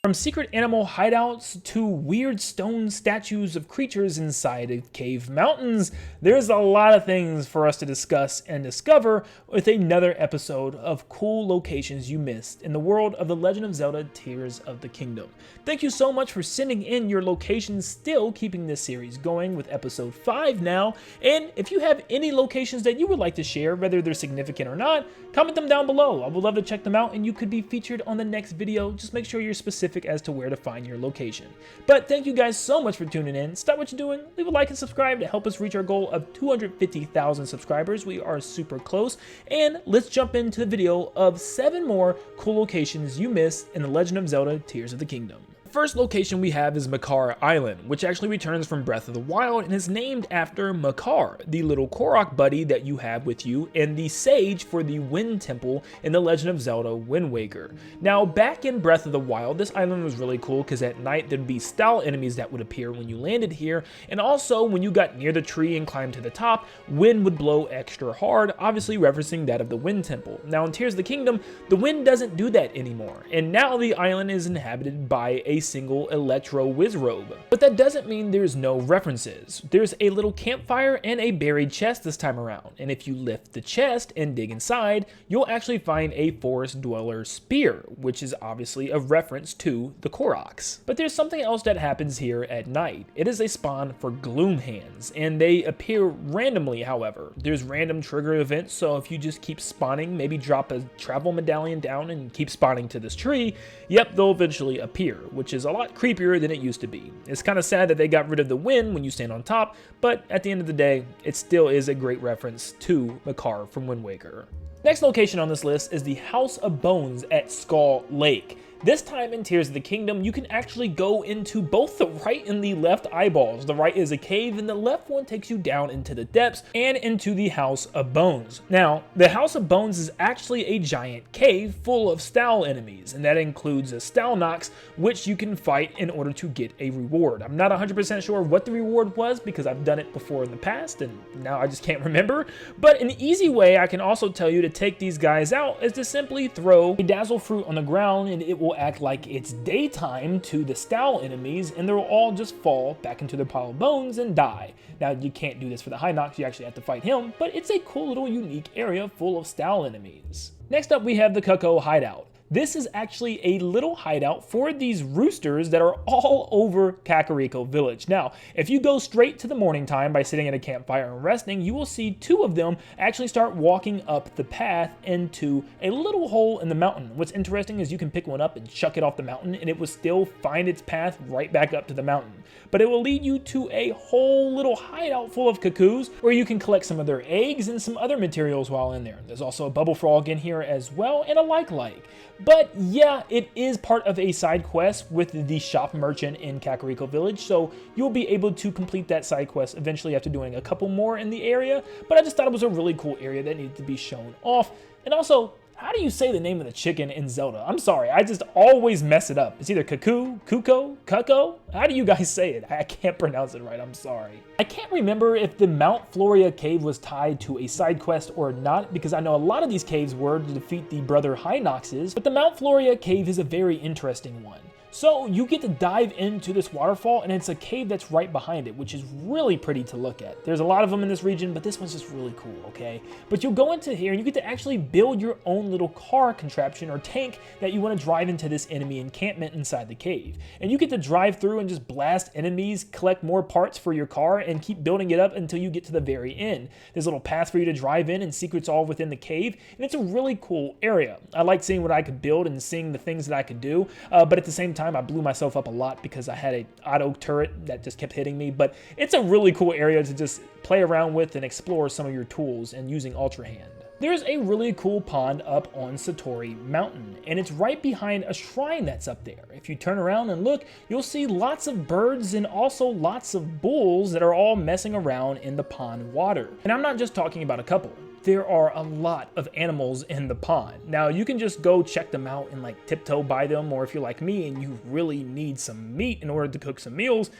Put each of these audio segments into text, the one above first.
From secret animal hideouts to weird stone statues of creatures inside of cave mountains, there's a lot of things for us to discuss and discover with another episode of cool locations you missed in the world of The Legend of Zelda Tears of the Kingdom. Thank you so much for sending in your locations, still keeping this series going with episode 5 now, and if you have any locations that you would like to share, whether they're significant or not, comment them down below. I would love to check them out and you could be featured on the next video. Just make sure you're specific as to where to find your location. But thank you guys so much for tuning in. Stop what you're doing, leave a like and subscribe to help us reach our goal of 250,000 subscribers. We are super close, and let's jump into the video of 7 more cool locations you missed in The Legend of Zelda Tears of the Kingdom. The first location we have is Makara Island, which actually returns from Breath of the Wild and is named after Makar, the little Korok buddy that you have with you, and the sage for the Wind Temple in The Legend of Zelda Wind Waker. Now, back in Breath of the Wild, this island was really cool because at night there'd be style enemies that would appear when you landed here, and also when you got near the tree and climbed to the top, wind would blow extra hard, obviously referencing that of the Wind Temple. Now in Tears of the Kingdom, the wind doesn't do that anymore, and now the island is inhabited by a single electro wizrobe. But that doesn't mean there's no references. There's a little campfire and a buried chest this time around, and if you lift the chest and dig inside, you'll actually find a forest dweller spear, which is obviously a reference to the Koroks. But there's something else that happens here at night. It is a spawn for gloom hands, and they appear randomly. However, there's random trigger events, so if you just keep spawning, maybe drop a travel medallion down and keep spawning to this tree, yep, they'll eventually appear, which is a lot creepier than it used to be. It's kind of sad that they got rid of the wind when you stand on top, but at the end of the day, it still is a great reference to Makar from Wind Waker. Next location on this list is the House of Bones at Skull Lake. This time in Tears of the Kingdom, you can actually go into both the right and the left eyeballs. The right is a cave and the left one takes you down into the depths and into the House of Bones. Now, the House of Bones is actually a giant cave full of style enemies, and that includes a Stalnox, which you can fight in order to get a reward. I'm not 100% sure what the reward was because I've done it before in the past and now I just can't remember, but an easy way I can also tell you to take these guys out is to simply throw a Dazzle Fruit on the ground and it will act like it's daytime to the style enemies and they'll all just fall back into their pile of bones and die. Now you can't do this for the Hinox, you actually have to fight him, but it's a cool little unique area full of style enemies. Next up we have the Coco Hideout. This is actually a little hideout for these roosters that are all over Kakariko Village. Now, if you go straight to the morning time by sitting at a campfire and resting, you will see 2 of them actually start walking up the path into a little hole in the mountain. What's interesting is you can pick one up and chuck it off the mountain and it will still find its path right back up to the mountain. But it will lead you to a whole little hideout full of cuckoos where you can collect some of their eggs and some other materials while in there. There's also a bubble frog in here as well and a like. But yeah, it is part of a side quest with the shop merchant in Kakariko Village, so you'll be able to complete that side quest eventually after doing a couple more in the area, but I just thought it was a really cool area that needed to be shown off. And also, how do you say the name of the chicken in Zelda? I'm sorry, I just always mess it up. It's either Cuckoo, Kuko, Cucko? How do you guys say it? I can't pronounce it right, I'm sorry. I can't remember if the Mount Floria cave was tied to a side quest or not, because I know a lot of these caves were to defeat the brother Hinoxes, but the Mount Floria cave is a very interesting one. So you get to dive into this waterfall and it's a cave that's right behind it, which is really pretty to look at. There's a lot of them in this region, but this one's just really cool, okay? But you'll go into here and you get to actually build your own little car contraption or tank that you want to drive into this enemy encampment inside the cave. And you get to drive through and just blast enemies, collect more parts for your car, and keep building it up until you get to the very end. There's a little path for you to drive in and secrets all within the cave, and it's a really cool area. I like seeing what I could build and seeing the things that I could do, but at the same time, I blew myself up a lot because I had an auto turret that just kept hitting me, but it's a really cool area to just play around with and explore some of your tools and using Ultra Hand. There's a really cool pond up on Satori Mountain, and it's right behind a shrine that's up there. If you turn around and look, you'll see lots of birds and also lots of bulls that are all messing around in the pond water. And I'm not just talking about a couple. There are a lot of animals in the pond. Now you can just go check them out and like tiptoe by them, or if you're like me and you really need some meat in order to cook some meals,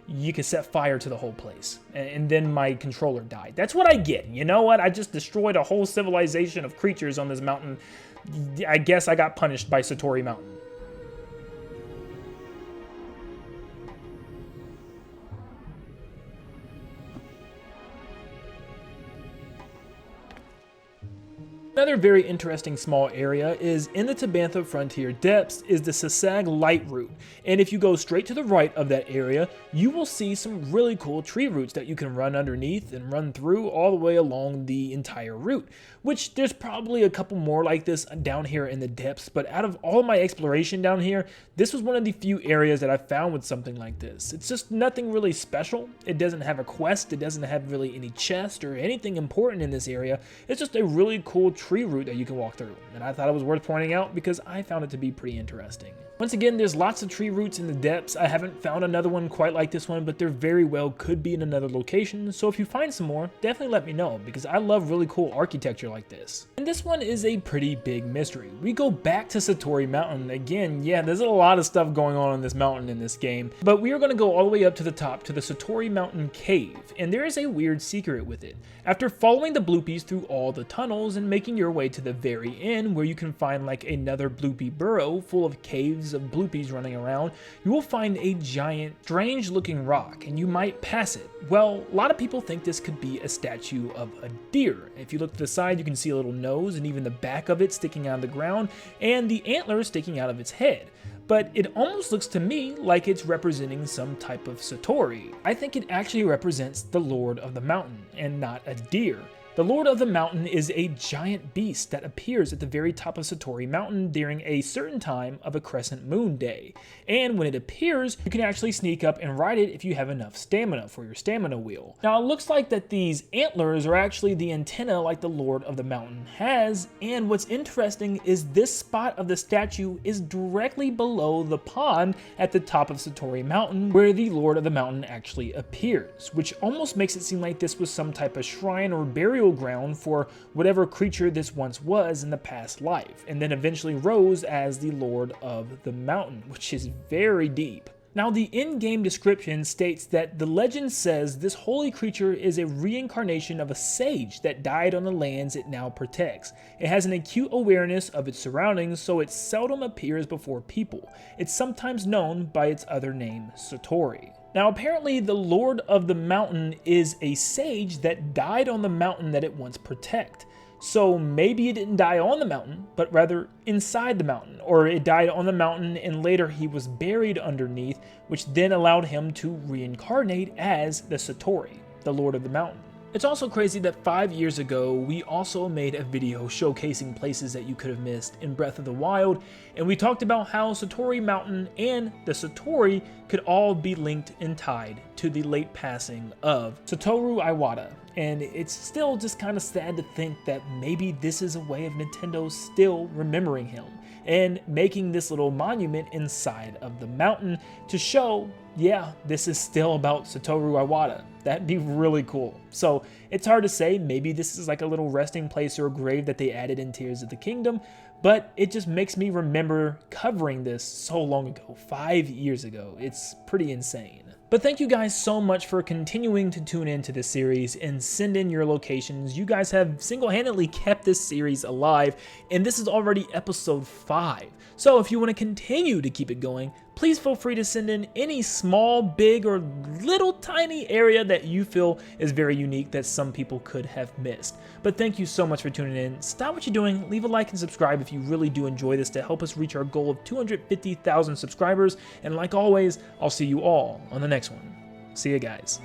you can set fire to the whole place. And then my controller died. That's what I get. You know what? I just destroyed a whole civilization of creatures on this mountain. I guess I got punished by Satori Mountain. Another very interesting small area is in the Tabantha Frontier Depths is the Sasag Light Route, and if you go straight to the right of that area, you will see some really cool tree roots that you can run underneath and run through all the way along the entire route, which there's probably a couple more like this down here in the depths, but out of all my exploration down here, this was one of the few areas that I found with something like this. It's just nothing really special. It doesn't have a quest, it doesn't have really any chest or anything important in this area. It's just a really cool tree route that you can walk through, and I thought it was worth pointing out because I found it to be pretty interesting. Once again, there's lots of tree routes in the depths. I haven't found another one quite like this one, but there very well could be in another location, so if you find some more, definitely let me know, because I love really cool architecture like this. And this one is a pretty big mystery. We go back to Satori Mountain. Again, yeah, there's a lot of stuff going on this mountain in this game, but we are going to go all the way up to the top to the Satori Mountain Cave, and there is a weird secret with it. After following the bloopies through all the tunnels and making your way to the very end, where you can find like another bloopy burrow full of caves of bloopies running around, you will find a giant, strange looking rock, and you might pass it. Well, a lot of people think this could be a statue of a deer. If you look to the side, you can see a little nose and even the back of it sticking out of the ground, and the antlers sticking out of its head. But it almost looks to me like it's representing some type of Satori. I think it actually represents the Lord of the Mountain and not a deer. The Lord of the Mountain is a giant beast that appears at the very top of Satori Mountain during a certain time of a crescent moon day. And when it appears, you can actually sneak up and ride it if you have enough stamina for your stamina wheel. Now it looks like that these antlers are actually the antenna like the Lord of the Mountain has, and what's interesting is this spot of the statue is directly below the pond at the top of Satori Mountain where the Lord of the Mountain actually appears, which almost makes it seem like this was some type of shrine or burial ground for whatever creature this once was in the past life, and then eventually rose as the Lord of the Mountain, which is very deep. Now, the in-game description states that the legend says this holy creature is a reincarnation of a sage that died on the lands it now protects. It has an acute awareness of its surroundings, so it seldom appears before people. It's sometimes known by its other name, Satori. Now, apparently the Lord of the Mountain is a sage that died on the mountain that it once protected. So maybe it didn't die on the mountain, but rather inside the mountain, or it died on the mountain and later he was buried underneath, which then allowed him to reincarnate as the Satori, the Lord of the Mountain. It's also crazy that 5 years ago, we also made a video showcasing places that you could have missed in Breath of the Wild, and we talked about how Satori Mountain and the Satori could all be linked and tied to the late passing of Satoru Iwata. And it's still just kind of sad to think that maybe this is a way of Nintendo still remembering him and making this little monument inside of the mountain to show, yeah, this is still about Satoru Iwata. That'd be really cool. So it's hard to say, maybe this is like a little resting place or a grave that they added in Tears of the Kingdom, but it just makes me remember covering this so long ago, 5 years ago. It's pretty insane. But thank you guys so much for continuing to tune into this series and send in your locations. You guys have single-handedly kept this series alive, and this is already episode 5. So if you want to continue to keep it going, please feel free to send in any small, big, or little tiny area that you feel is very unique that some people could have missed. But thank you so much for tuning in. Stop what you're doing, leave a like and subscribe if you really do enjoy this to help us reach our goal of 250,000 subscribers. And like always, I'll see you all on the next one. See you guys.